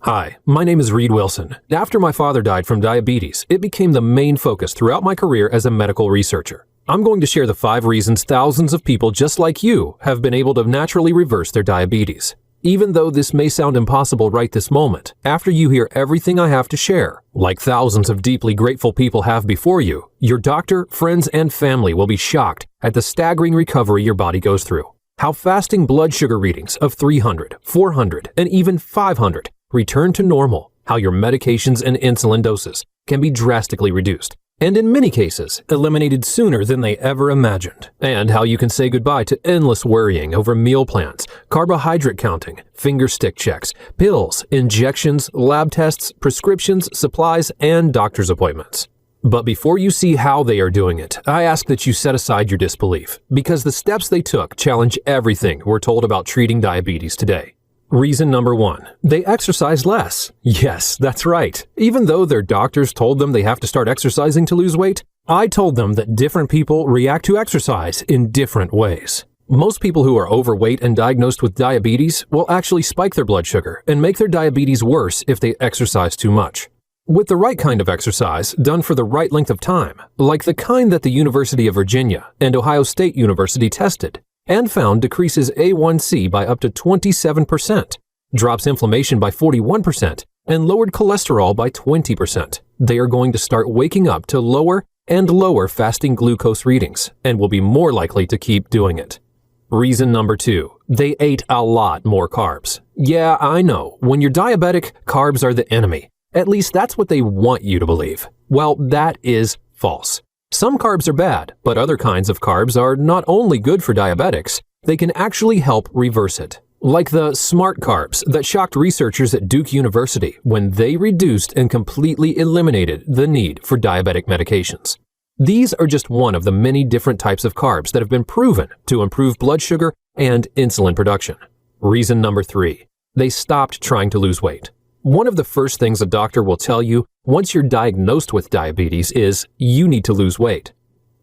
Hi, my name is Reed Wilson. After my father died from diabetes, it became the main focus throughout my career as a medical researcher. I'm going to share the 5 reasons thousands of people just like you have been able to naturally reverse their diabetes. Even though this may sound impossible right this moment, after you hear everything I have to share, like thousands of deeply grateful people have before you, your doctor, friends, and family will be shocked at the staggering recovery your body goes through. How fasting blood sugar readings of 300, 400, and even 500 return to normal, how your medications and insulin doses can be drastically reduced, and in many cases, eliminated sooner than they ever imagined, and how you can say goodbye to endless worrying over meal plans, carbohydrate counting, finger stick checks, pills, injections, lab tests, prescriptions, supplies, and doctor's appointments. But before you see how they are doing it, I ask that you set aside your disbelief, because the steps they took challenge everything we're told about treating diabetes today. Reason number 1, they exercise less. Yes, that's right. Even though their doctors told them they have to start exercising to lose weight, I told them that different people react to exercise in different ways. Most people who are overweight and diagnosed with diabetes will actually spike their blood sugar and make their diabetes worse if they exercise too much. With the right kind of exercise, done for the right length of time, like the kind that the University of Virginia and Ohio State University tested, and found decreases A1C by up to 27%, drops inflammation by 41%, and lowered cholesterol by 20%. They are going to start waking up to lower and lower fasting glucose readings and will be more likely to keep doing it. Reason number 2, they ate a lot more carbs. Yeah, I know, when you're diabetic, carbs are the enemy. At least that's what they want you to believe. Well, that is false. Some carbs are bad, but other kinds of carbs are not only good for diabetics, they can actually help reverse it. Like the smart carbs that shocked researchers at Duke University when they reduced and completely eliminated the need for diabetic medications. These are just one of the many different types of carbs that have been proven to improve blood sugar and insulin production. Reason number 3, they stopped trying to lose weight. One of the first things a doctor will tell you once you're diagnosed with diabetes is you need to lose weight.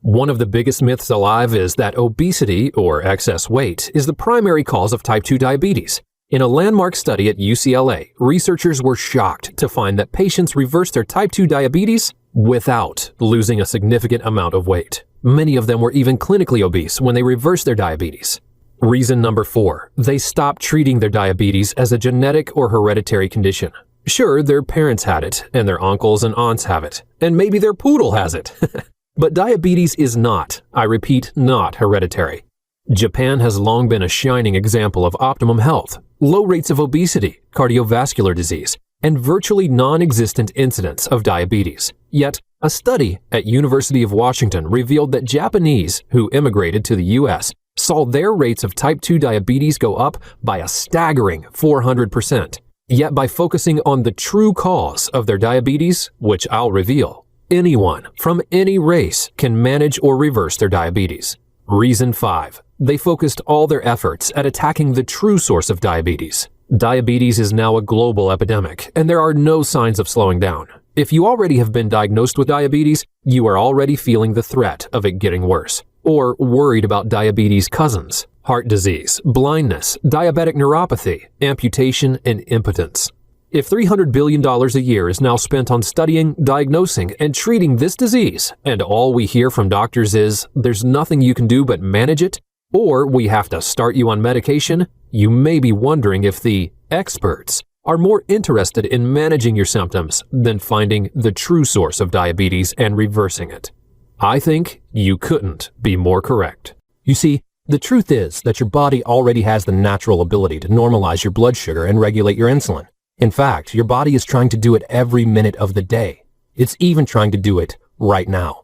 One of the biggest myths alive is that obesity, or excess weight, is the primary cause of type 2 diabetes. In a landmark study at UCLA, researchers were shocked to find that patients reversed their type 2 diabetes without losing a significant amount of weight. Many of them were even clinically obese when they reversed their diabetes. Reason number 4, they stopped treating their diabetes as a genetic or hereditary condition. Sure, their parents had it, and their uncles and aunts have it, and maybe their poodle has it. But diabetes is not, I repeat, not hereditary. Japan has long been a shining example of optimum health, low rates of obesity, cardiovascular disease, and virtually non-existent incidence of diabetes. Yet, a study at University of Washington revealed that Japanese who immigrated to the U.S. saw their rates of type 2 diabetes go up by a staggering 400%. Yet by focusing on the true cause of their diabetes, which I'll reveal, anyone from any race can manage or reverse their diabetes. Reason 5, they focused all their efforts at attacking the true source of diabetes. Diabetes is now a global epidemic, and there are no signs of slowing down. If you already have been diagnosed with diabetes, you are already feeling the threat of it getting worse, or worried about diabetes cousins, heart disease, blindness, diabetic neuropathy, amputation, and impotence. If $300 billion a year is now spent on studying, diagnosing, and treating this disease, and all we hear from doctors is there's nothing you can do but manage it, or we have to start you on medication, you may be wondering if the experts are more interested in managing your symptoms than finding the true source of diabetes and reversing it. I think you couldn't be more correct. You see, the truth is that your body already has the natural ability to normalize your blood sugar and regulate your insulin. In fact, your body is trying to do it every minute of the day. It's even trying to do it right now.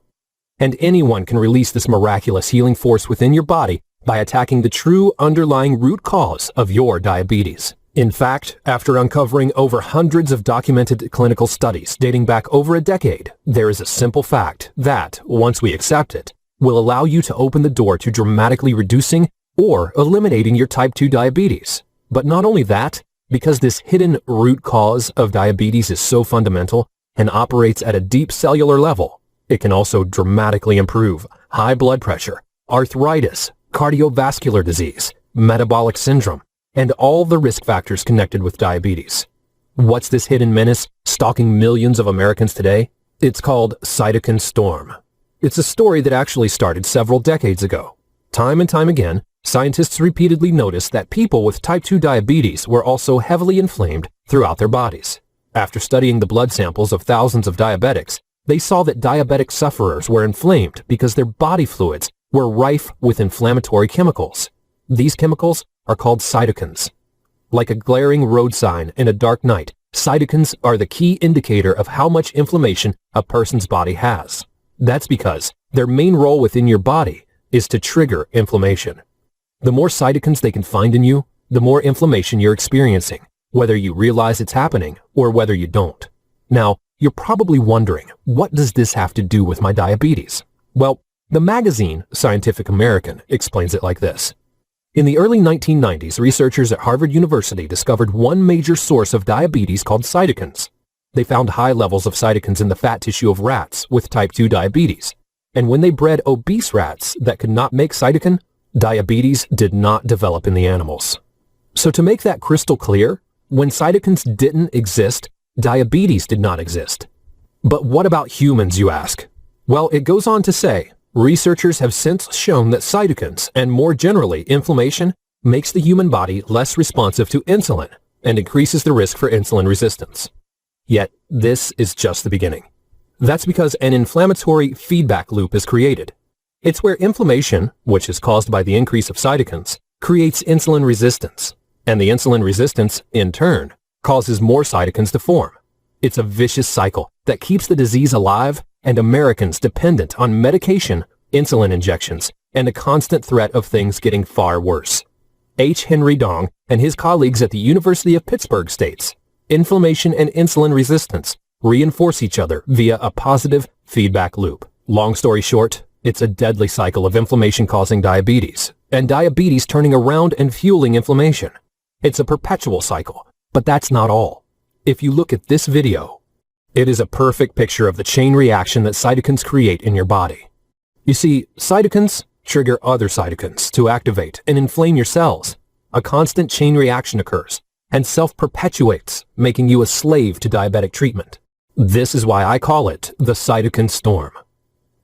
And anyone can release this miraculous healing force within your body by attacking the true underlying root cause of your diabetes. In fact, after uncovering over hundreds of documented clinical studies dating back over a decade, there is a simple fact that, once we accept it, will allow you to open the door to dramatically reducing or eliminating your type 2 diabetes. But not only that, because this hidden root cause of diabetes is so fundamental and operates at a deep cellular level, it can also dramatically improve high blood pressure, arthritis, cardiovascular disease, metabolic syndrome, and all the risk factors connected with diabetes. What's this hidden menace stalking millions of Americans today? It's called cytokine storm. It's a story that actually started several decades ago. Time and time again, scientists repeatedly noticed that people with type 2 diabetes were also heavily inflamed throughout their bodies. After studying the blood samples of thousands of diabetics, they saw that diabetic sufferers were inflamed because their body fluids were rife with inflammatory chemicals. These chemicals are called cytokines. Like a glaring road sign in a dark night, cytokines are the key indicator of how much inflammation a person's body has. That's because their main role within your body is to trigger inflammation. The more cytokines they can find in you, the more inflammation you're experiencing, whether you realize it's happening or whether you don't. Now, you're probably wondering, what does this have to do with my diabetes? Well, the magazine Scientific American explains it like this. In the early 1990s, researchers at Harvard University discovered one major source of diabetes called cytokines. They found high levels of cytokines in the fat tissue of rats with type 2 diabetes. And when they bred obese rats that could not make cytokine, diabetes did not develop in the animals. So to make that crystal clear, when cytokines didn't exist, diabetes did not exist. But what about humans, you ask? Well, it goes on to say, researchers have since shown that cytokines, and more generally inflammation, makes the human body less responsive to insulin and increases the risk for insulin resistance. Yet, this is just the beginning. That's because an inflammatory feedback loop is created. It's where inflammation, which is caused by the increase of cytokines, creates insulin resistance, and the insulin resistance, in turn, causes more cytokines to form. It's a vicious cycle that keeps the disease alive and Americans dependent on medication, insulin injections, and a constant threat of things getting far worse. H. Henry Dong and his colleagues at the University of Pittsburgh states, inflammation and insulin resistance reinforce each other via a positive feedback loop. Long story short, it's a deadly cycle of inflammation causing diabetes, and diabetes turning around and fueling inflammation. It's a perpetual cycle, but that's not all. If you look at this video, it is a perfect picture of the chain reaction that cytokines create in your body. You see, cytokines trigger other cytokines to activate and inflame your cells. A constant chain reaction occurs and self-perpetuates, making you a slave to diabetic treatment. This is why I call it the cytokine storm.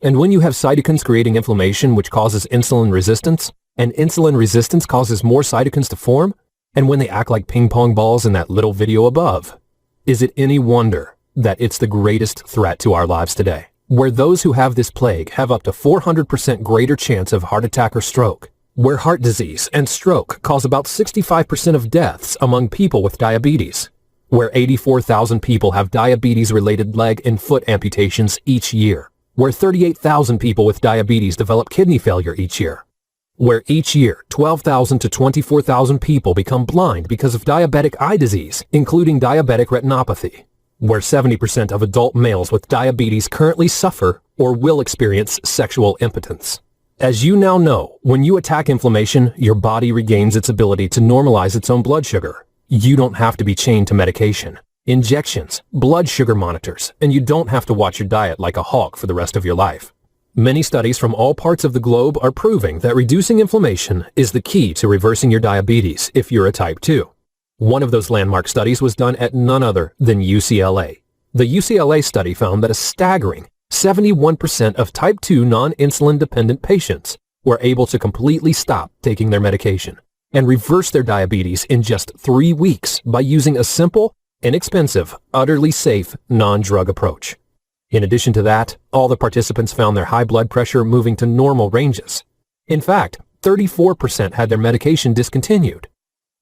And when you have cytokines creating inflammation which causes insulin resistance, and insulin resistance causes more cytokines to form, and when they act like ping pong balls in that little video above, is it any wonder that it's the greatest threat to our lives today, where those who have this plague have up to 400% greater chance of heart attack or stroke, where heart disease and stroke cause about 65% of deaths among people with diabetes, where 84,000 people have diabetes-related leg and foot amputations each year, where 38,000 people with diabetes develop kidney failure each year, where each year 12,000 to 24,000 people become blind because of diabetic eye disease, including diabetic retinopathy, where 70% of adult males with diabetes currently suffer or will experience sexual impotence. As you now know, when you attack inflammation, your body regains its ability to normalize its own blood sugar. You don't have to be chained to medication, injections, blood sugar monitors, and you don't have to watch your diet like a hawk for the rest of your life. Many studies from all parts of the globe are proving that reducing inflammation is the key to reversing your diabetes if you're a type 2. One of those landmark studies was done at none other than UCLA. The UCLA study found that a staggering 71% of type 2 non-insulin dependent patients were able to completely stop taking their medication and reverse their diabetes in just 3 weeks by using a simple, inexpensive, utterly safe, non-drug approach. In addition to that, all the participants found their high blood pressure moving to normal ranges. In fact, 34% had their medication discontinued.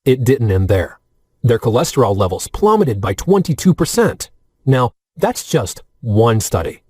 It didn't end there. Their cholesterol levels plummeted by 22%. Now, that's just one study.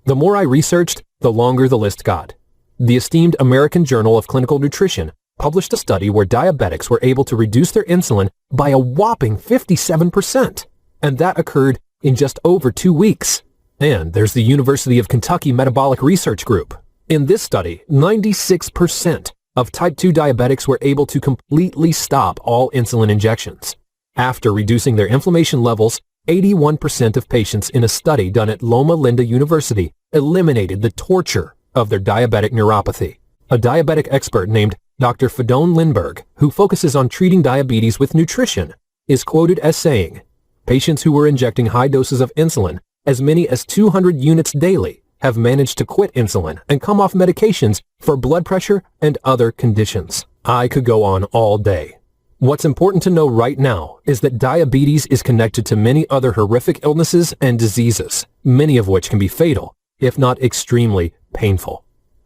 The more I researched, the longer the list got. The esteemed American Journal of Clinical Nutrition published a study where diabetics were able to reduce their insulin by a whopping 57%, and that occurred in just over 2 weeks. And there's the University of Kentucky Metabolic Research Group. In this study, 96% of type 2 diabetics were able to completely stop all insulin injections. After reducing their inflammation levels, 81% of patients in a study done at Loma Linda University eliminated the torture of their diabetic neuropathy. A diabetic expert named Dr. Fedon Lindbergh, who focuses on treating diabetes with nutrition, is quoted as saying, Patients who were injecting high doses of insulin, as many as 200 units daily, have managed to quit insulin and come off medications for blood pressure and other conditions. I could go on all day. What's important to know right now is that diabetes is connected to many other horrific illnesses and diseases, many of which can be fatal, if not extremely painful.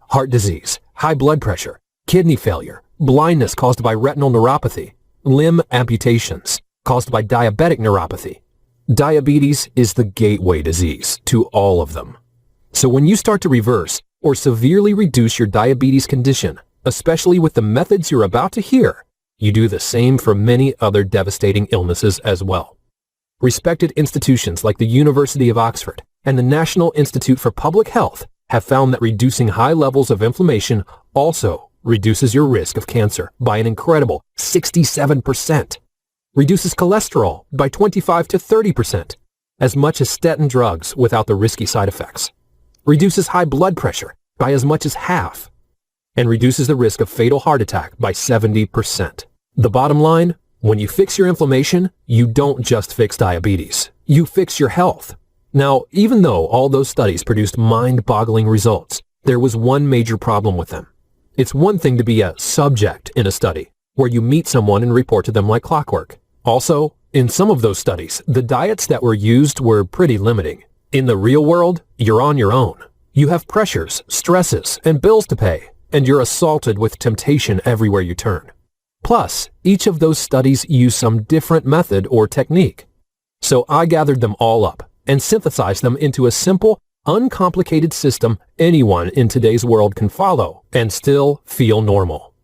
Heart disease, high blood pressure, kidney failure, blindness caused by retinal neuropathy, limb amputations caused by diabetic neuropathy. Diabetes is the gateway disease to all of them. So when you start to reverse or severely reduce your diabetes condition, especially with the methods you're about to hear, you do the same for many other devastating illnesses as well. Respected institutions like the University of Oxford and the National Institute for Public Health have found that reducing high levels of inflammation also reduces your risk of cancer by an incredible 67%, reduces cholesterol by 25 to 30%, as much as statin drugs without the risky side effects, reduces high blood pressure by as much as half, and reduces the risk of fatal heart attack by 70%. The bottom line, when you fix your inflammation, you don't just fix diabetes, you fix your health. Now, even though all those studies produced mind-boggling results, there was one major problem with them. It's one thing to be a subject in a study, where you meet someone and report to them like clockwork. Also, in some of those studies, the diets that were used were pretty limiting. In the real world, you're on your own. You have pressures, stresses, and bills to pay, and you're assaulted with temptation everywhere you turn. Plus, each of those studies use some different method or technique. So I gathered them all up and synthesized them into a simple, uncomplicated system anyone in today's world can follow and still feel normal.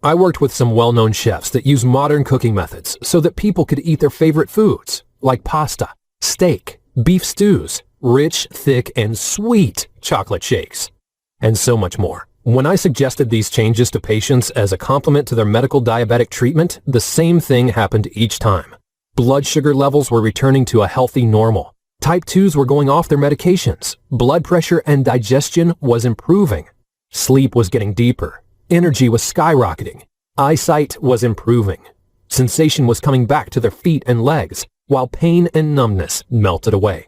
I worked with some well-known chefs that use modern cooking methods so that people could eat their favorite foods, like pasta, steak, beef stews, rich, thick, and sweet chocolate shakes, and so much more. When I suggested these changes to patients as a complement to their medical diabetic treatment, the same thing happened each time. Blood sugar levels were returning to a healthy normal. Type 2s were going off their medications. Blood pressure and digestion was improving. Sleep was getting deeper. Energy was skyrocketing. Eyesight was improving. Sensation was coming back to their feet and legs, while pain and numbness melted away.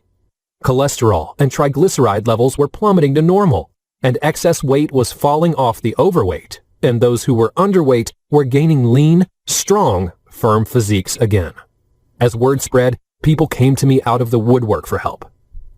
Cholesterol and triglyceride levels were plummeting to normal, and excess weight was falling off the overweight, and those who were underweight were gaining lean, strong, firm physiques again. As word spread, people came to me out of the woodwork for help.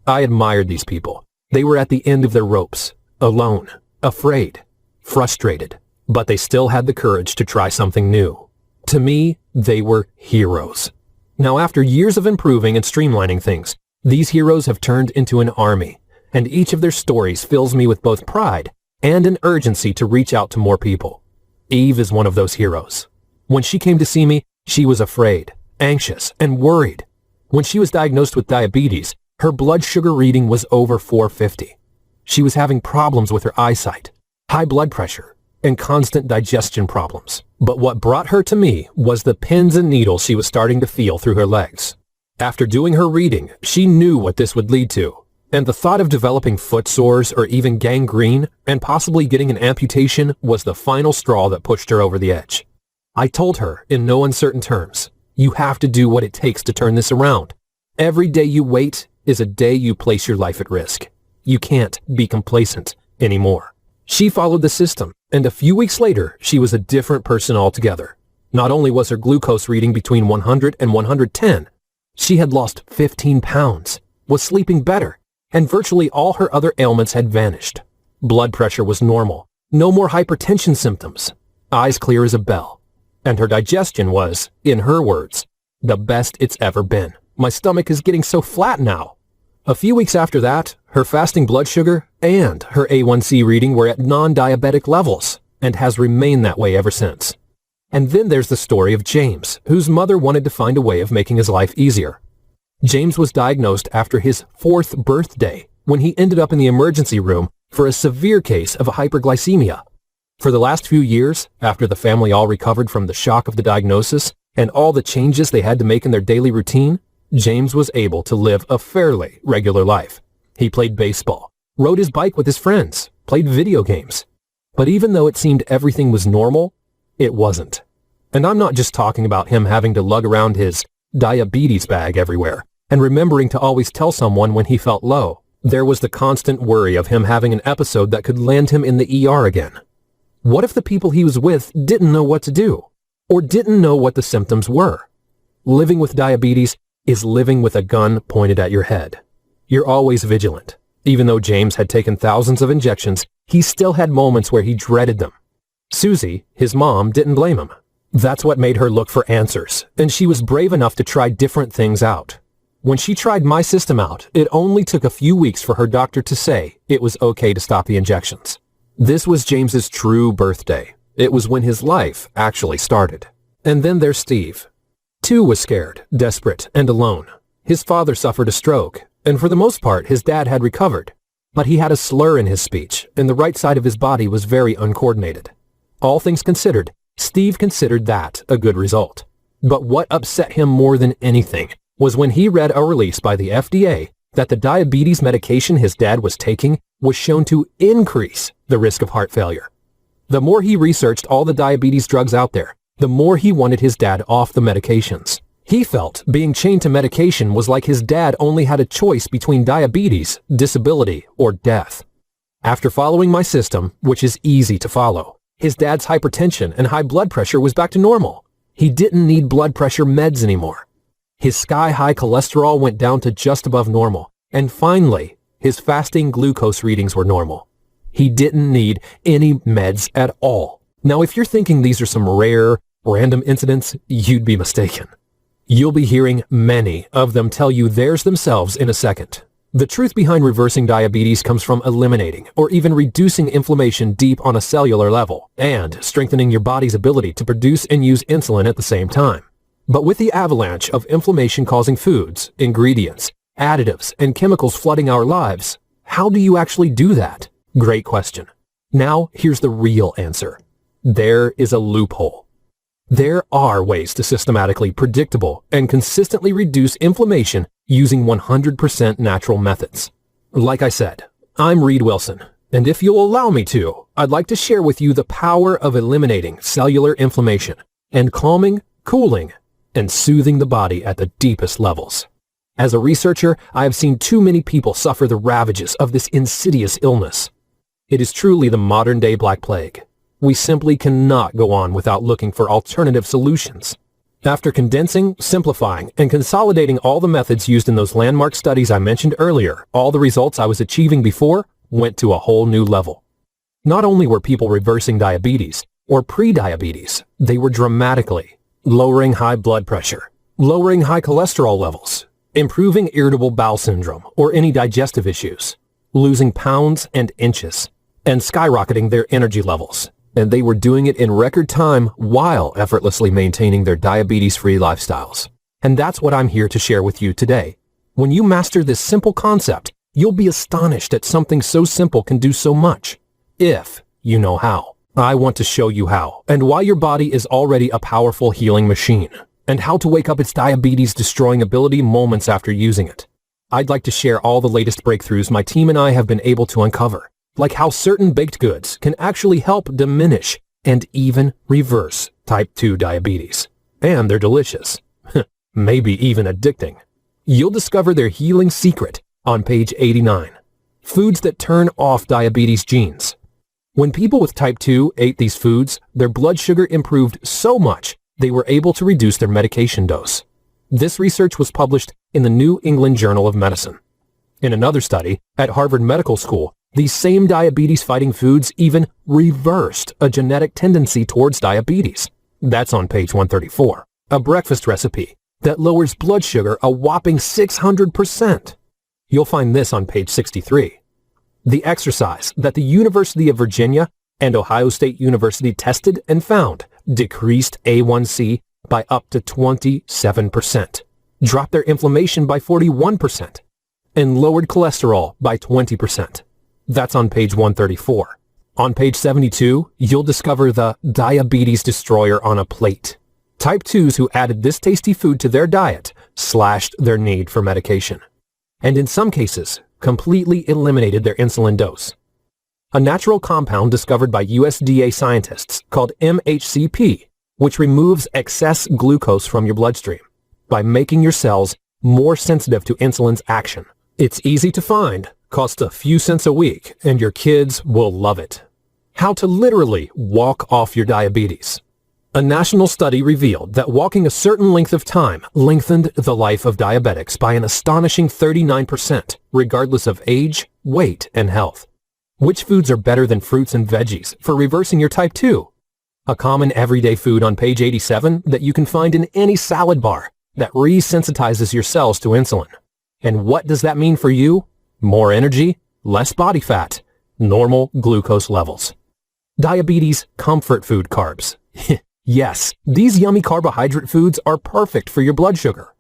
I admired these people. They were at the end of their ropes, alone, afraid, frustrated, but they still had the courage to try something new. To me, they were heroes. Now, after years of improving and streamlining things, these heroes have turned into an army, and each of their stories fills me with both pride and an urgency to reach out to more people. Eve is one of those heroes. When she came to see me, she was afraid, anxious, and worried. When she was diagnosed with diabetes, her blood sugar reading was over 450. She was having problems with her eyesight, high blood pressure, and constant digestion problems. But what brought her to me was the pins and needles she was starting to feel through her legs. After doing her reading, she knew what this would lead to, and the thought of developing foot sores or even gangrene and possibly getting an amputation was the final straw that pushed her over the edge. I told her in no uncertain terms, you have to do what it takes to turn this around. Every day you wait is a day you place your life at risk. You can't be complacent anymore. She followed the system, and a few weeks later, she was a different person altogether. Not only was her glucose reading between 100 and 110, she had lost 15 pounds, was sleeping better, and virtually all her other ailments had vanished. Blood pressure was normal, no more hypertension symptoms, eyes clear as a bell, and her digestion was, in her words, the best it's ever been. My stomach is getting so flat now. A few weeks after that, her fasting blood sugar and her A1C reading were at non-diabetic levels and has remained that way ever since. And then there's the story of James, whose mother wanted to find a way of making his life easier. James was diagnosed after his 4th birthday when he ended up in the emergency room for a severe case of hyperglycemia. For the last few years, after the family all recovered from the shock of the diagnosis and all the changes they had to make in their daily routine, James was able to live a fairly regular life. He played baseball, rode his bike with his friends, played video games. But even though it seemed everything was normal, it wasn't. And I'm not just talking about him having to lug around his diabetes bag everywhere, and remembering to always tell someone when he felt low. There was the constant worry of him having an episode that could land him in the ER again. What if the people he was with didn't know what to do, or didn't know what the symptoms were? Living with diabetes is living with a gun pointed at your head. You're always vigilant. Even though James had taken thousands of injections, he still had moments where he dreaded them. Susie, his mom, didn't blame him. That's what made her look for answers, and she was brave enough to try different things out. When she tried my system out, it only took a few weeks for her doctor to say it was okay to stop the injections. This was James's true birthday. It was when his life actually started. And then there's Steve. Too was scared, desperate, and alone. His father suffered a stroke, and for the most part, his dad had recovered. But he had a slur in his speech, and the right side of his body was very uncoordinated. All things considered, Steve considered that a good result. But what upset him more than anything was when he read a release by the FDA that the diabetes medication his dad was taking was shown to increase the risk of heart failure. The more he researched all the diabetes drugs out there, the more he wanted his dad off the medications. He felt being chained to medication was like his dad only had a choice between diabetes, disability, or death. After following my system, which is easy to follow, his dad's hypertension and high blood pressure was back to normal. He didn't need blood pressure meds anymore. His sky-high cholesterol went down to just above normal, and finally, his fasting glucose readings were normal. He didn't need any meds at all. Now, if you're thinking these are some rare, random incidents, you'd be mistaken. You'll be hearing many of them tell you theirs themselves in a second. The truth behind reversing diabetes comes from eliminating or even reducing inflammation deep on a cellular level and strengthening your body's ability to produce and use insulin at the same time. But with the avalanche of inflammation-causing foods, ingredients, additives, and chemicals flooding our lives, how do you actually do that? Great question. Now, here's the real answer. There is a loophole. There are ways to systematically, predictable, and consistently reduce inflammation using 100% natural methods. Like I said, I'm Reed Wilson, and if you'll allow me to, I'd like to share with you the power of eliminating cellular inflammation and calming, cooling, and soothing the body at the deepest levels. As a researcher, I have seen too many people suffer the ravages of this insidious illness. It is truly the modern-day Black Plague. We simply cannot go on without looking for alternative solutions. After condensing, simplifying, and consolidating all the methods used in those landmark studies I mentioned earlier, all the results I was achieving before went to a whole new level. Not only were people reversing diabetes or pre-diabetes, they were dramatically lowering high blood pressure, lowering high cholesterol levels, improving irritable bowel syndrome or any digestive issues, losing pounds and inches, and skyrocketing their energy levels. And they were doing it in record time while effortlessly maintaining their diabetes-free lifestyles. And that's what I'm here to share with you today. When you master this simple concept, you'll be astonished that something so simple can do so much, if you know how. I want to show you how, and why your body is already a powerful healing machine, and how to wake up its diabetes-destroying ability moments after using it. I'd like to share all the latest breakthroughs my team and I have been able to uncover, like how certain baked goods can actually help diminish and even reverse type 2 diabetes. And they're delicious. Maybe even addicting. You'll discover their healing secret on page 89. Foods that turn off diabetes genes. When people with type 2 ate these foods, their blood sugar improved so much they were able to reduce their medication dose. This research was published in the New England Journal of Medicine. In another study at Harvard Medical School, these same diabetes-fighting foods even reversed a genetic tendency towards diabetes. That's on page 134. A breakfast recipe that lowers blood sugar a whopping 600%. You'll find this on page 63. The exercise that the University of Virginia and Ohio State University tested and found decreased A1C by up to 27%, dropped their inflammation by 41%, and lowered cholesterol by 20%. That's on page 134. On page 72, you'll discover the diabetes destroyer on a plate. Type 2s who added this tasty food to their diet slashed their need for medication, and in some cases, completely eliminated their insulin dose. A natural compound discovered by USDA scientists called MHCP, which removes excess glucose from your bloodstream. by making your cells more sensitive to insulin's action. It's easy to find, costs a few cents a week, and your kids will love it. How to literally walk off your diabetes. A national study revealed that walking a certain length of time lengthened the life of diabetics by an astonishing 39%, regardless of age, weight, and health. Which foods are better than fruits and veggies for reversing your type 2? A common everyday food on page 87 that you can find in any salad bar that resensitizes your cells to insulin. And what does that mean for you? More energy, less body fat, normal glucose levels. Diabetes comfort food carbs. Yes, these yummy carbohydrate foods are perfect for your blood sugar.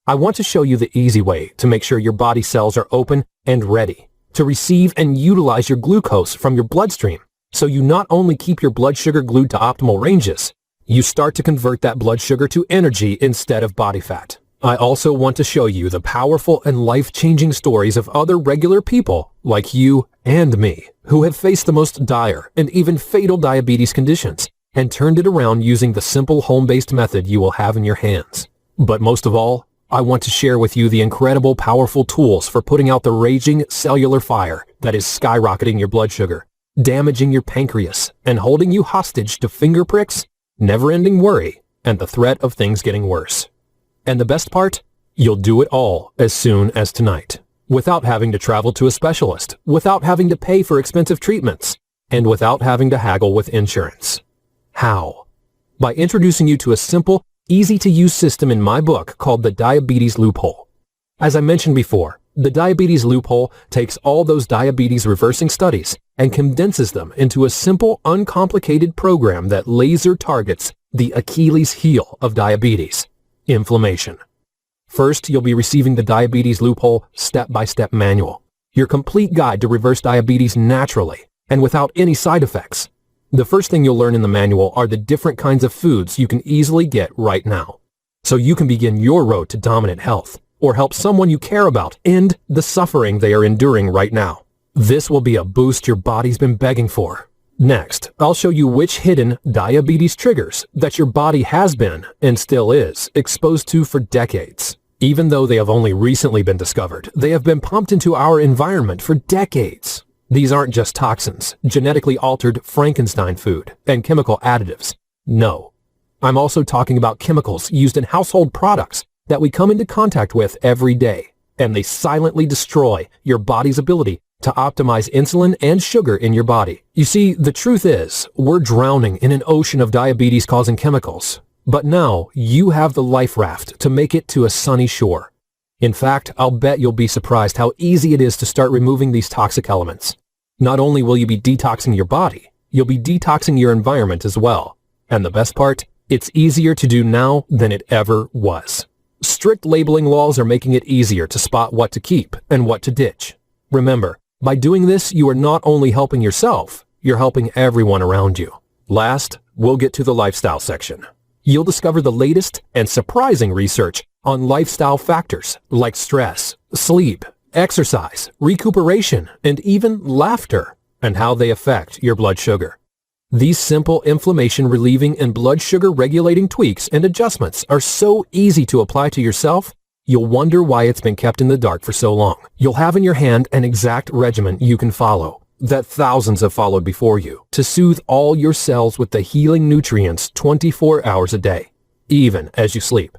I want to show you the easy way to make sure your body cells are open and ready to receive and utilize your glucose from your bloodstream, so you not only keep your blood sugar glued to optimal ranges, you start to convert that blood sugar to energy instead of body fat. I also want to show you the powerful and life-changing stories of other regular people like you and me who have faced the most dire and even fatal diabetes conditions and turned it around using the simple home-based method you will have in your hands. But most of all, I want to share with you the incredible, powerful tools for putting out the raging cellular fire that is skyrocketing your blood sugar, damaging your pancreas, and holding you hostage to finger pricks, never-ending worry, and the threat of things getting worse. And the best part? You'll do it all as soon as tonight, without having to travel to a specialist, without having to pay for expensive treatments, and without having to haggle with insurance. How? By introducing you to a simple, easy-to-use system in my book called the Diabetes Loophole. As I mentioned before, the Diabetes Loophole takes all those diabetes reversing studies and condenses them into a simple, uncomplicated program that laser targets the Achilles heel of diabetes, inflammation. First, you'll be receiving the Diabetes Loophole step-by-step manual, your complete guide to reverse diabetes naturally and without any side effects. The first thing you'll learn in the manual are the different kinds of foods you can easily get right now, so you can begin your road to dominant health or help someone you care about end the suffering they are enduring right now. This will be a boost your body's been begging for. Next, I'll show you which hidden diabetes triggers that your body has been, and still is, exposed to for decades. Even though they have only recently been discovered, they have been pumped into our environment for decades. These aren't just toxins, genetically altered Frankenstein food, and chemical additives. No. I'm also talking about chemicals used in household products that we come into contact with every day, and they silently destroy your body's ability to optimize insulin and sugar in your body. You see, the truth is, we're drowning in an ocean of diabetes-causing chemicals. But now, you have the life raft to make it to a sunny shore. In fact, I'll bet you'll be surprised how easy it is to start removing these toxic elements. Not only will you be detoxing your body, you'll be detoxing your environment as well. And the best part, it's easier to do now than it ever was. Strict labeling laws are making it easier to spot what to keep and what to ditch. Remember, by doing this, you are not only helping yourself, you're helping everyone around you. Last, we'll get to the lifestyle section. You'll discover the latest and surprising research on lifestyle factors like stress, sleep, exercise, recuperation, and even laughter, and how they affect your blood sugar. These simple inflammation-relieving and blood sugar-regulating tweaks and adjustments are so easy to apply to yourself, you'll wonder why it's been kept in the dark for so long. You'll have in your hand an exact regimen you can follow, that thousands have followed before you, to soothe all your cells with the healing nutrients 24 hours a day, even as you sleep.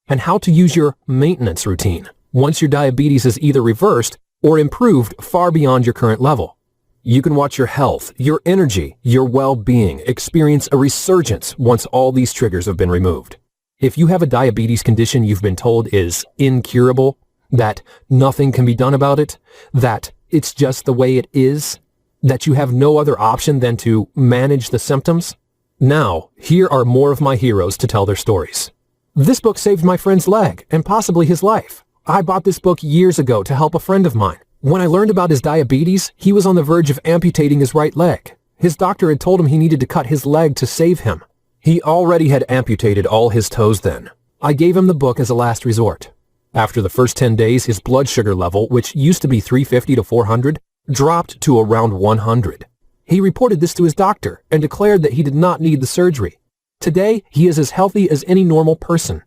And how to use your maintenance routine once your diabetes is either reversed or improved far beyond your current level. You can watch your health, your energy, your well-being experience a resurgence once all these triggers have been removed. If you have a diabetes condition you've been told is incurable, that nothing can be done about it, that it's just the way it is, that you have no other option than to manage the symptoms, now, here are more of my heroes to tell their stories. This book saved my friend's leg and possibly his life. I bought this book years ago to help a friend of mine. When I learned about his diabetes, he was on the verge of amputating his right leg. His doctor had told him he needed to cut his leg to save him. He already had amputated all his toes then. I gave him the book as a last resort. After the first 10 days, his blood sugar level, which used to be 350 to 400, dropped to around 100. He reported this to his doctor and declared that he did not need the surgery. Today, he is as healthy as any normal person.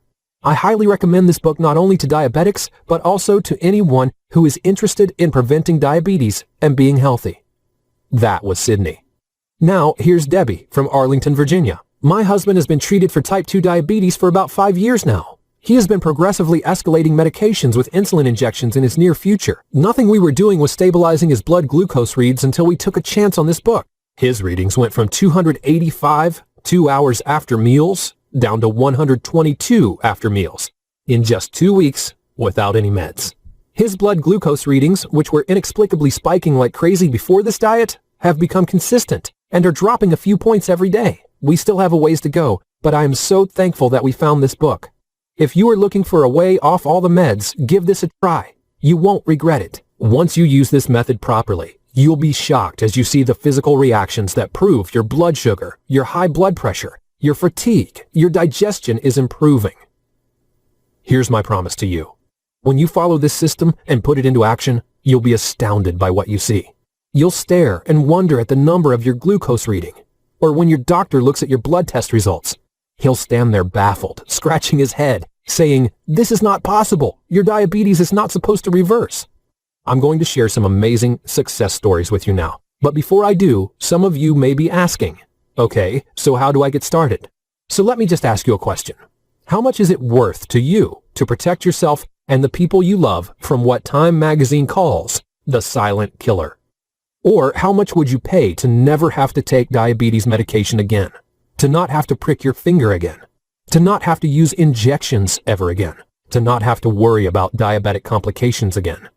I highly recommend this book not only to diabetics, but also to anyone who is interested in preventing diabetes and being healthy. That was Sydney. Now, here's Debbie from Arlington, Virginia. My husband has been treated for type 2 diabetes for about 5 years now. He has been progressively escalating medications with insulin injections in his near future. Nothing we were doing was stabilizing his blood glucose reads until we took a chance on this book. His readings went from 285 2 hours after meals down to 122 after meals in just 2 weeks without any meds. His blood glucose readings, which were inexplicably spiking like crazy before this diet, have become consistent and are dropping a few points every day. We still have a ways to go, but I am so thankful that we found this book. If you are looking for a way off all the meds, give this a try. You won't regret it. Once you use this method properly, you'll be shocked as you see the physical reactions that prove your blood sugar, your high blood pressure, your fatigue, your digestion is improving. Here's my promise to you. When you follow this system and put it into action, you'll be astounded by what you see. You'll stare and wonder at the number of your glucose reading. Or when your doctor looks at your blood test results, he'll stand there baffled, scratching his head, saying, "This is not possible. Your diabetes is not supposed to reverse." I'm going to share some amazing success stories with you now. But before I do, some of you may be asking, okay, so how do I get started? So let me just ask you a question. How much is it worth to you to protect yourself and the people you love from what Time magazine calls the silent killer? Or how much would you pay to never have to take diabetes medication again? To not have to prick your finger again? To not have to use injections ever again? To not have to worry about diabetic complications again?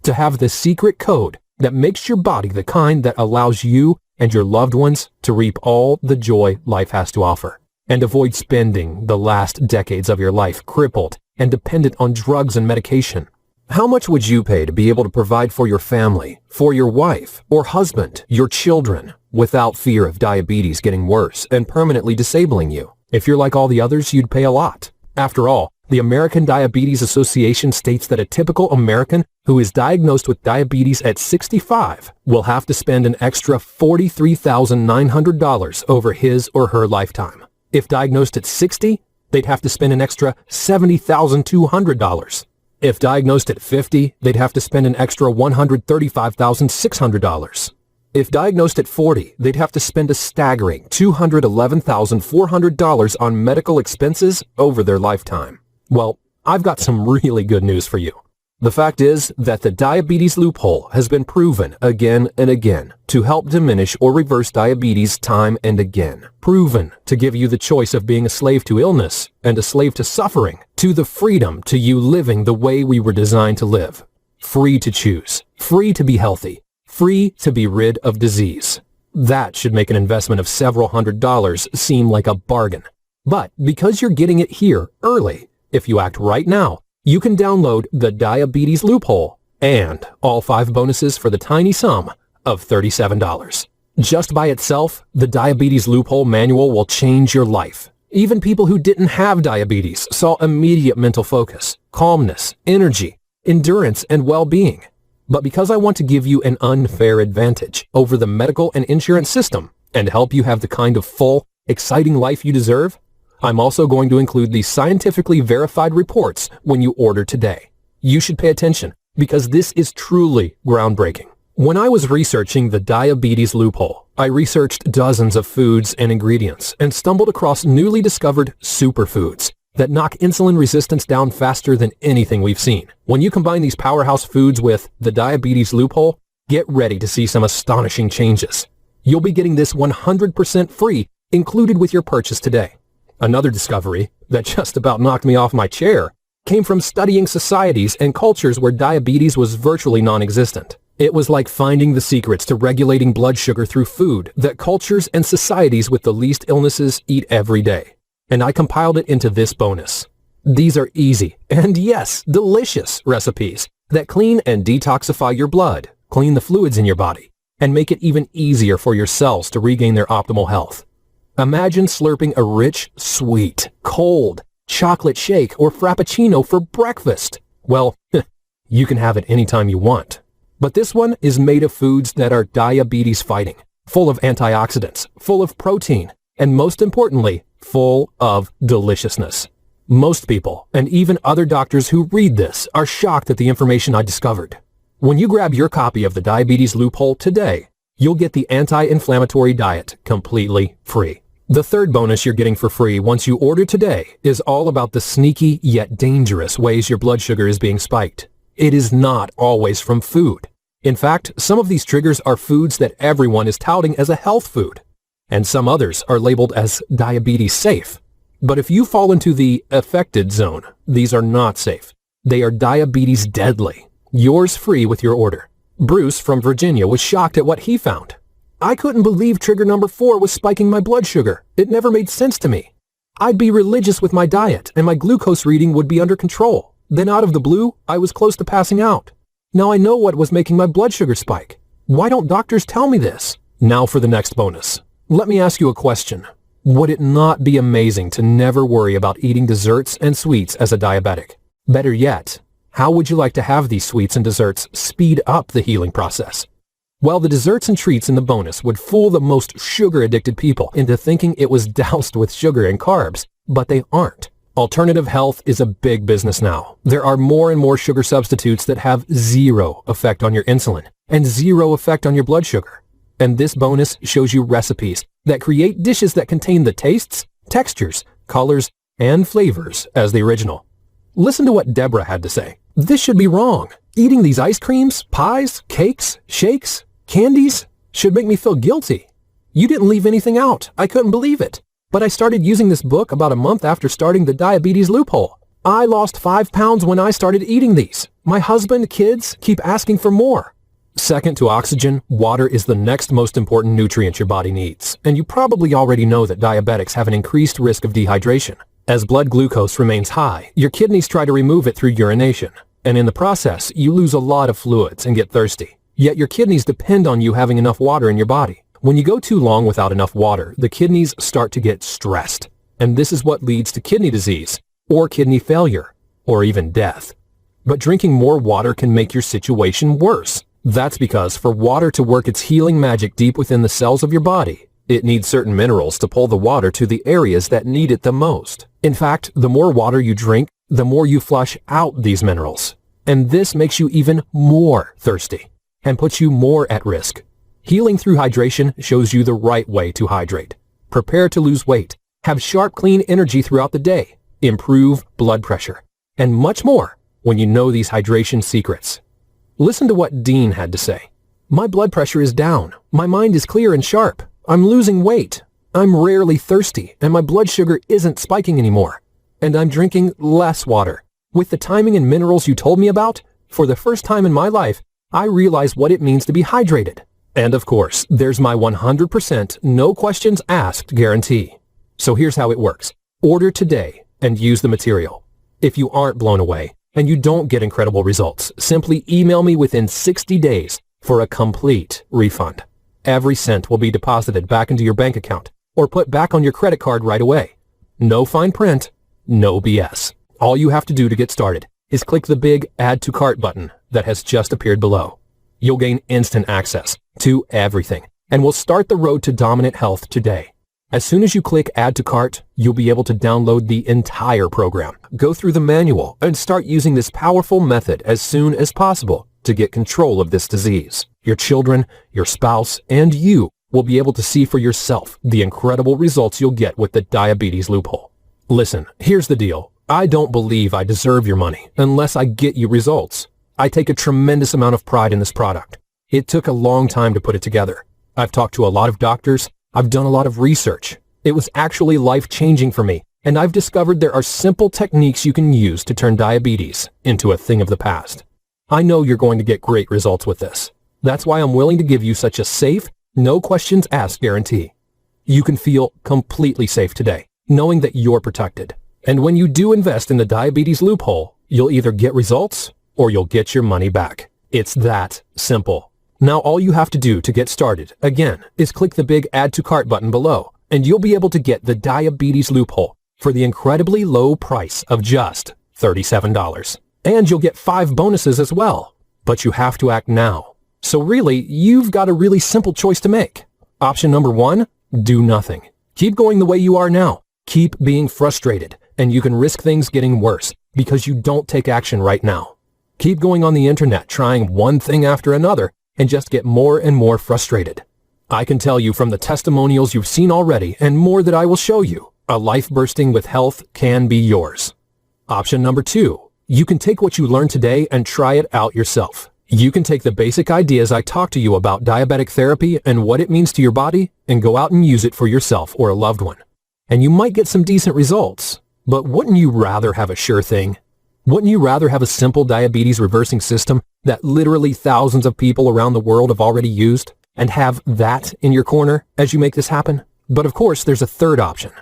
To have the secret code that makes your body the kind that allows you and your loved ones to reap all the joy life has to offer, and avoid spending the last decades of your life crippled and dependent on drugs and medication. How much would you pay to be able to provide for your family, for your wife or husband, your children, without fear of diabetes getting worse and permanently disabling you? If you're like all the others, you'd pay a lot. After all, the American Diabetes Association states that a typical American who is diagnosed with diabetes at 65 will have to spend an extra $43,900 over his or her lifetime. If diagnosed at 60, they'd have to spend an extra $70,200. If diagnosed at 50, they'd have to spend an extra $135,600. If diagnosed at 40, they'd have to spend a staggering $211,400 on medical expenses over their lifetime. Well, I've got some really good news for you. The fact is that the diabetes loophole has been proven again and again to help diminish or reverse diabetes time and again. Proven to give you the choice of being a slave to illness and a slave to suffering, to the freedom to you living the way we were designed to live. Free to choose, free to be healthy, free to be rid of disease. That should make an investment of several $100s seem like a bargain. But because you're getting it here early, if you act right now, you can download the Diabetes Loophole and all 5 bonuses for the tiny sum of $37. Just by itself, the Diabetes Loophole manual will change your life. Even people who didn't have diabetes saw immediate mental focus, calmness, energy, endurance, and well-being. But because I want to give you an unfair advantage over the medical and insurance system and help you have the kind of full, exciting life you deserve, I'm also going to include these scientifically verified reports when you order today. You should pay attention because this is truly groundbreaking. When I was researching the Diabetes Loophole, I researched dozens of foods and ingredients and stumbled across newly discovered superfoods that knock insulin resistance down faster than anything we've seen. When you combine these powerhouse foods with the Diabetes Loophole, get ready to see some astonishing changes. You'll be getting this 100% free included with your purchase today. Another discovery that just about knocked me off my chair came from studying societies and cultures where diabetes was virtually non-existent. It was like finding the secrets to regulating blood sugar through food that cultures and societies with the least illnesses eat every day. And I compiled it into this bonus. These are easy and yes, delicious recipes that clean and detoxify your blood, clean the fluids in your body, and make it even easier for your cells to regain their optimal health. Imagine slurping a rich, sweet, cold chocolate shake or frappuccino for breakfast. Well, you can have it anytime you want. But this one is made of foods that are diabetes fighting, full of antioxidants, full of protein, and most importantly, full of deliciousness. Most people, and even other doctors who read this, are shocked at the information I discovered. When you grab your copy of the Diabetes Loophole today, you'll get the anti-inflammatory diet completely free. The third bonus you're getting for free once you order today is all about the sneaky yet dangerous ways your blood sugar is being spiked. It is not always from food. In fact, some of these triggers are foods that everyone is touting as a health food, and some others are labeled as diabetes safe. But if you fall into the affected zone, these are not safe. They are diabetes deadly. Yours free with your order. Bruce from Virginia was shocked at what he found. I couldn't believe trigger number 4 was spiking my blood sugar. It never made sense to me. I'd be religious with my diet and my glucose reading would be under control. Then out of the blue, I was close to passing out. Now I know what was making my blood sugar spike. Why don't doctors tell me this? Now for the next bonus. Let me ask you a question. Would it not be amazing to never worry about eating desserts and sweets as a diabetic? Better yet, how would you like to have these sweets and desserts speed up the healing process? Well, the desserts and treats in the bonus would fool the most sugar-addicted people into thinking it was doused with sugar and carbs, but they aren't. Alternative health is a big business now. There are more and more sugar substitutes that have zero effect on your insulin and zero effect on your blood sugar. And this bonus shows you recipes that create dishes that contain the tastes, textures, colors, and flavors as the original. Listen to what Deborah had to say. This should be wrong. Eating these ice creams, pies, cakes, shakes, candies should make me feel guilty. You didn't leave anything out. I couldn't believe it. But I started using this book about a month after starting the Diabetes Loophole. I lost 5 pounds when I started eating these. My husband, kids keep asking for more. Second to oxygen, water is the next most important nutrient your body needs. And you probably already know that diabetics have an increased risk of dehydration. As blood glucose remains high, your kidneys try to remove it through urination. And in the process, you lose a lot of fluids and get thirsty. Yet your kidneys depend on you having enough water in your body. When you go too long without enough water, the kidneys start to get stressed. And this is what leads to kidney disease, or kidney failure, or even death. But drinking more water can make your situation worse. That's because for water to work its healing magic deep within the cells of your body, it needs certain minerals to pull the water to the areas that need it the most. In fact, the more water you drink, the more you flush out these minerals. And this makes you even more thirsty and puts you more at risk. Healing through hydration shows you the right way to hydrate. Prepare to lose weight, have sharp, clean energy throughout the day, improve blood pressure, and much more when you know these hydration secrets. Listen to what Dean had to say. My blood pressure is down. My mind is clear and sharp. I'm losing weight. I'm rarely thirsty, and my blood sugar isn't spiking anymore. And I'm drinking less water. With the timing and minerals you told me about, for the first time in my life, I realize what it means to be hydrated. And of course, there's my 100% no questions asked guarantee. So here's how it works. Order today and use the material. If you aren't blown away and you don't get incredible results, simply email me within 60 days for a complete refund. Every cent will be deposited back into your bank account or put back on your credit card right away. No fine print, no BS. All you have to do to get started is click the big Add to Cart button that has just appeared below. You'll gain instant access to everything and will start the road to dominant health today. As soon as you click Add to Cart, you'll be able to download the entire program, go through the manual, and start using this powerful method as soon as possible to get control of this disease. Your children, your spouse, and you will be able to see for yourself the incredible results you'll get with the Diabetes Loophole. Listen, here's the deal. I don't believe I deserve your money unless I get you results. I take a tremendous amount of pride in this product. It took a long time to put it together. I've talked to a lot of doctors. I've done a lot of research. It was actually life-changing for me, and I've discovered there are simple techniques you can use to turn diabetes into a thing of the past. I know you're going to get great results with this. That's why I'm willing to give you such a safe, no questions asked guarantee. You can feel completely safe today, knowing that you're protected. And when you do invest in the Diabetes Loophole, you'll either get results or you'll get your money back. It's that simple. Now all you have to do to get started, again, is click the big Add to Cart button below, and you'll be able to get the Diabetes Loophole for the incredibly low price of just $37. And you'll get 5 bonuses as well. But you have to act now. So really, you've got a really simple choice to make. Option number 1, do nothing. Keep going the way you are now. Keep being frustrated. and you can risk things getting worse because you don't take action right now. Keep going on the internet trying one thing after another and just get more and more frustrated. I can tell you from the testimonials you've seen already and more that I will show you, a life bursting with health can be yours. Option number 2. You can take what you learned today and try it out yourself. You can take the basic ideas I talked to you about diabetic therapy and what it means to your body and go out and use it for yourself or a loved one. And you might get some decent results, but wouldn't you rather have a sure thing? Wouldn't you rather have a simple diabetes reversing system that literally thousands of people around the world have already used and have that in your corner as you make this happen? But of course, there's a third option.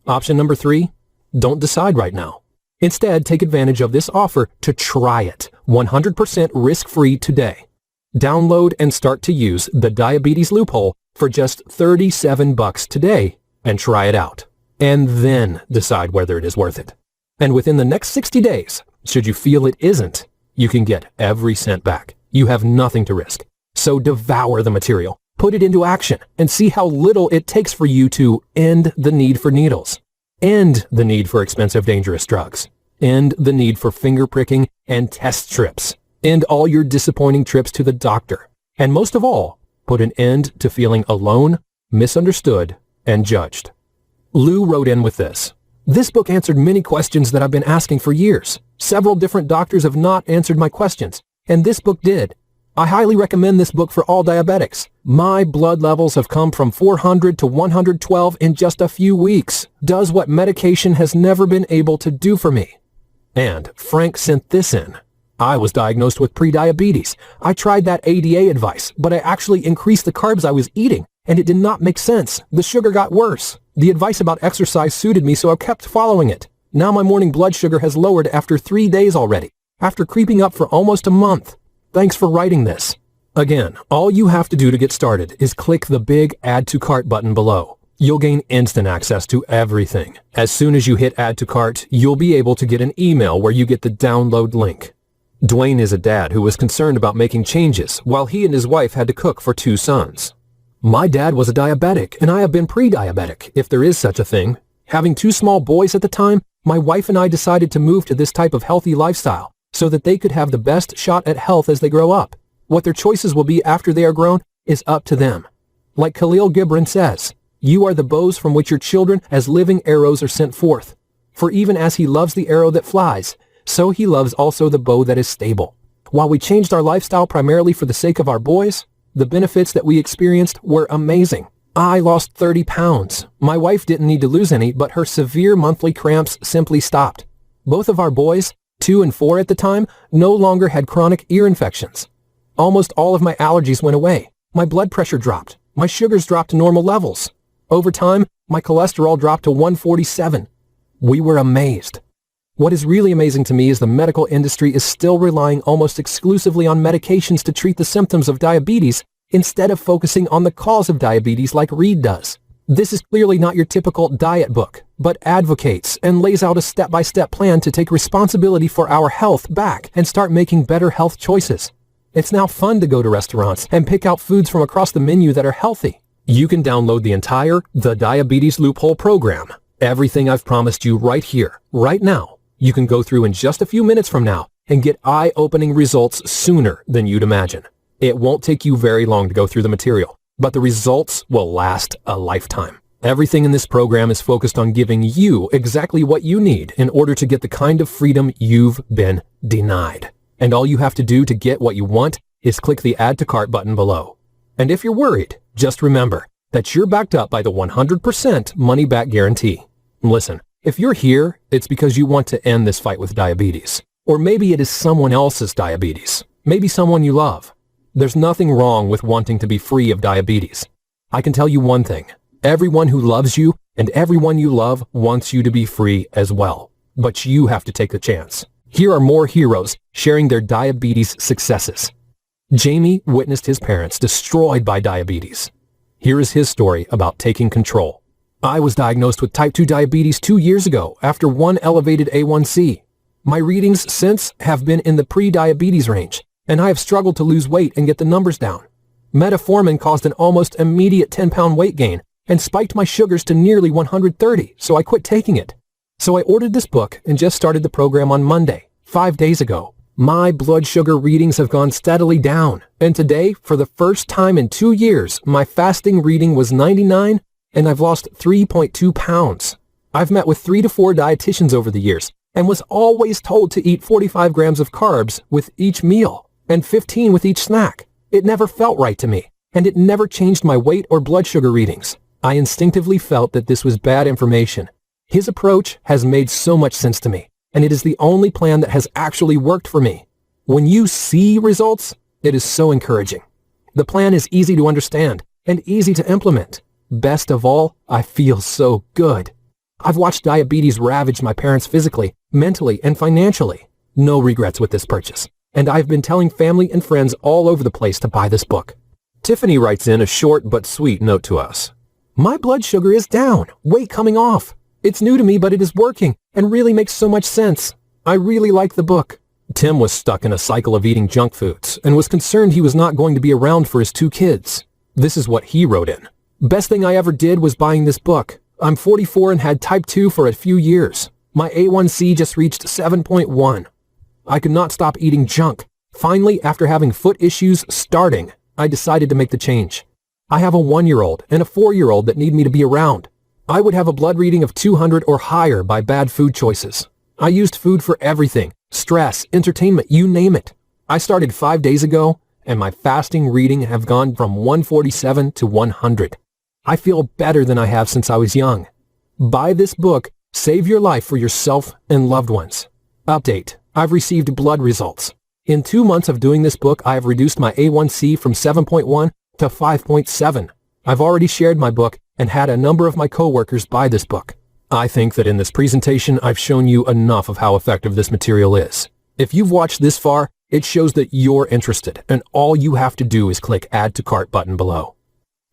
Option number 3, don't decide right now. Instead, take advantage of this offer to try it 100% risk-free today. Download and start to use the Diabetes Loophole for just $37 today and try it out. And then decide whether it is worth it. And within the next 60 days, should you feel it isn't, you can get every cent back. You have nothing to risk. So devour the material, put it into action, and see how little it takes for you to end the need for needles, end the need for expensive, dangerous drugs, end the need for finger pricking and test strips, end all your disappointing trips to the doctor, and most of all, put an end to feeling alone, misunderstood, and judged. Lou wrote in with this. This book answered many questions that I've been asking for years. Several different doctors have not answered my questions, and this book did. I highly recommend this book for all diabetics. My blood levels have come from 400 to 112 in just a few weeks. Does what medication has never been able to do for me. And Frank sent this in. I was diagnosed with prediabetes. I tried that ADA advice, but I actually increased the carbs I was eating, and it did not make sense. The sugar got worse. The advice about exercise suited me, so I kept following it. Now my morning blood sugar has lowered after 3 days already, after creeping up for almost a month. Thanks for writing this. Again, all you have to do to get started is click the big Add to Cart button below. You'll gain instant access to everything. As soon as you hit Add to Cart, you'll be able to get an email where you get the download link. Dwayne is a dad who was concerned about making changes while he and his wife had to cook for 2 sons. My dad was a diabetic, and I have been pre-diabetic, if there is such a thing. Having 2 small boys at the time, my wife and I decided to move to this type of healthy lifestyle so that they could have the best shot at health as they grow up. What their choices will be after they are grown is up to them. Like Khalil Gibran says, you are the bows from which your children as living arrows are sent forth. For even as he loves the arrow that flies, so he loves also the bow that is stable. While we changed our lifestyle primarily for the sake of our boys, the benefits that we experienced were amazing. I lost 30 pounds. My wife didn't need to lose any, but her severe monthly cramps simply stopped. Both of our boys, 2 and 4 at the time, no longer had chronic ear infections. Almost all of my allergies went away. My blood pressure dropped. My sugars dropped to normal levels. Over time, my cholesterol dropped to 147. We were amazed. What is really amazing to me is the medical industry is still relying almost exclusively on medications to treat the symptoms of diabetes instead of focusing on the cause of diabetes like Reed does. This is clearly not your typical diet book, but advocates and lays out a step-by-step plan to take responsibility for our health back and start making better health choices. It's now fun to go to restaurants and pick out foods from across the menu that are healthy. You can download the entire The Diabetes Loophole program. Everything I've promised you right here, right now, you can go through in just a few minutes from now and get eye-opening results sooner than you'd imagine. It won't take you very long to go through the material, but the results will last a lifetime. Everything in this program is focused on giving you exactly what you need in order to get the kind of freedom you've been denied. And all you have to do to get what you want is click the Add to Cart button below. And if you're worried, just remember that you're backed up by the 100% money-back guarantee. Listen, if you're here, it's because you want to end this fight with diabetes. Or maybe it is someone else's diabetes. Maybe someone you love. There's nothing wrong with wanting to be free of diabetes. I can tell you one thing. Everyone who loves you and everyone you love wants you to be free as well. But you have to take the chance. Here are more heroes sharing their diabetes successes. Jamie witnessed his parents destroyed by diabetes. Here is his story about taking control. I was diagnosed with type 2 diabetes 2 years ago after one elevated A1C. My readings since have been in the pre-diabetes range, and I have struggled to lose weight and get the numbers down. Metformin caused an almost immediate 10-pound weight gain and spiked my sugars to nearly 130, so I quit taking it. So I ordered this book and just started the program on Monday, 5 days ago. My blood sugar readings have gone steadily down, and today, for the first time in 2 years, my fasting reading was 99, and I've lost 3.2 pounds. I've met with 3 to 4 dietitians over the years, and was always told to eat 45 grams of carbs with each meal, and 15 with each snack. It never felt right to me, and it never changed my weight or blood sugar readings. I instinctively felt that this was bad information. His approach has made so much sense to me, and it is the only plan that has actually worked for me. When you see results, it is so encouraging. The plan is easy to understand and easy to implement. Best of all, I feel so good. I've watched diabetes ravage my parents physically, mentally, and financially. No regrets with this purchase, and I've been telling family and friends all over the place to buy this book. Tiffany writes in a short but sweet note to us. My blood sugar is down, weight coming off. It's new to me, but it is working and really makes so much sense. I really like the book. Tim was stuck in a cycle of eating junk foods and was concerned he was not going to be around for his 2 kids. This is what he wrote in. Best thing I ever did was buying this book. I'm 44 and had type 2 for a few years. My A1C just reached 7.1. I could not stop eating junk. Finally, after having foot issues starting, I decided to make the change. I have a 1-year-old and a 4-year-old that need me to be around. I would have a blood reading of 200 or higher by bad food choices. I used food for everything, stress, entertainment, you name it. I started 5 days ago, and my fasting reading have gone from 147 to 100. I feel better than I have since I was young. Buy this book, save your life for yourself and loved ones. Update, I've received blood results. In 2 months of doing this book, I have reduced my A1C from 7.1 to 5.7. I've already shared my book and had a number of my coworkers buy this book. I think that in this presentation, I've shown you enough of how effective this material is. If you've watched this far, it shows that you're interested, and all you have to do is click Add to Cart button below.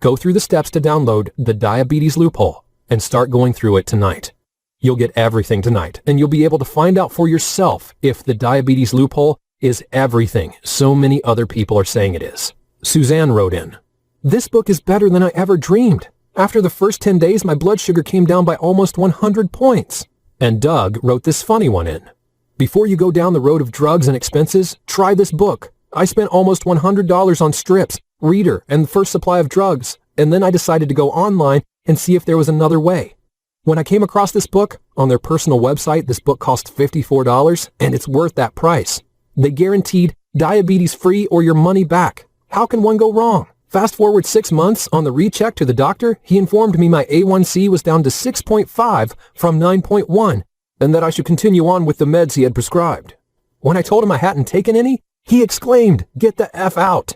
Go through the steps to download the Diabetes Loophole and start going through it tonight. You'll get everything tonight, and you'll be able to find out for yourself if the Diabetes Loophole is everything so many other people are saying it is. Suzanne wrote in, this book is better than I ever dreamed. After the first 10 days, my blood sugar came down by almost 100 points. And Doug wrote this funny one in. Before you go down the road of drugs and expenses, try this book. I spent almost $100 on strips, reader, and the first supply of drugs, and then I decided to go online and see if there was another way. When I came across this book, on their personal website, this book cost $54, and it's worth that price. They guaranteed diabetes free or your money back. How can one go wrong? Fast forward 6 months, on the recheck to the doctor, he informed me my A1C was down to 6.5 from 9.1, and that I should continue on with the meds he had prescribed. When I told him I hadn't taken any, he exclaimed, "Get the F out."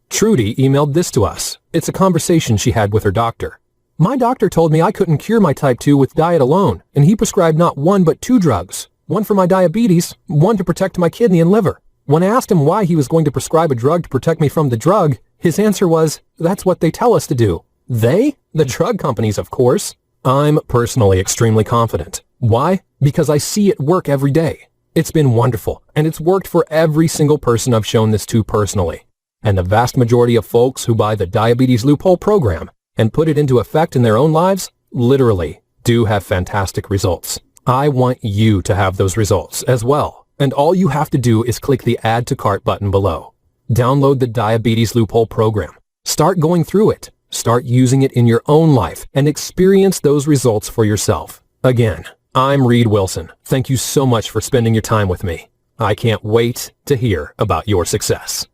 Trudy emailed this to us. It's a conversation she had with her doctor. My doctor told me I couldn't cure my type 2 with diet alone, and he prescribed not 1 but 2 drugs, one for my diabetes, one to protect my kidney and liver. When I asked him why he was going to prescribe a drug to protect me from the drug, his answer was, that's what they tell us to do. They? The drug companies, of course. I'm personally extremely confident. Why? Because I see it work every day. It's been wonderful, and it's worked for every single person I've shown this to personally. And the vast majority of folks who buy the Diabetes Loophole program and put it into effect in their own lives, literally, do have fantastic results. I want you to have those results as well. And all you have to do is click the Add to Cart button below. Download the Diabetes Loophole program. Start going through it. Start using it in your own life and experience those results for yourself. Again, I'm Reed Wilson. Thank you so much for spending your time with me. I can't wait to hear about your success.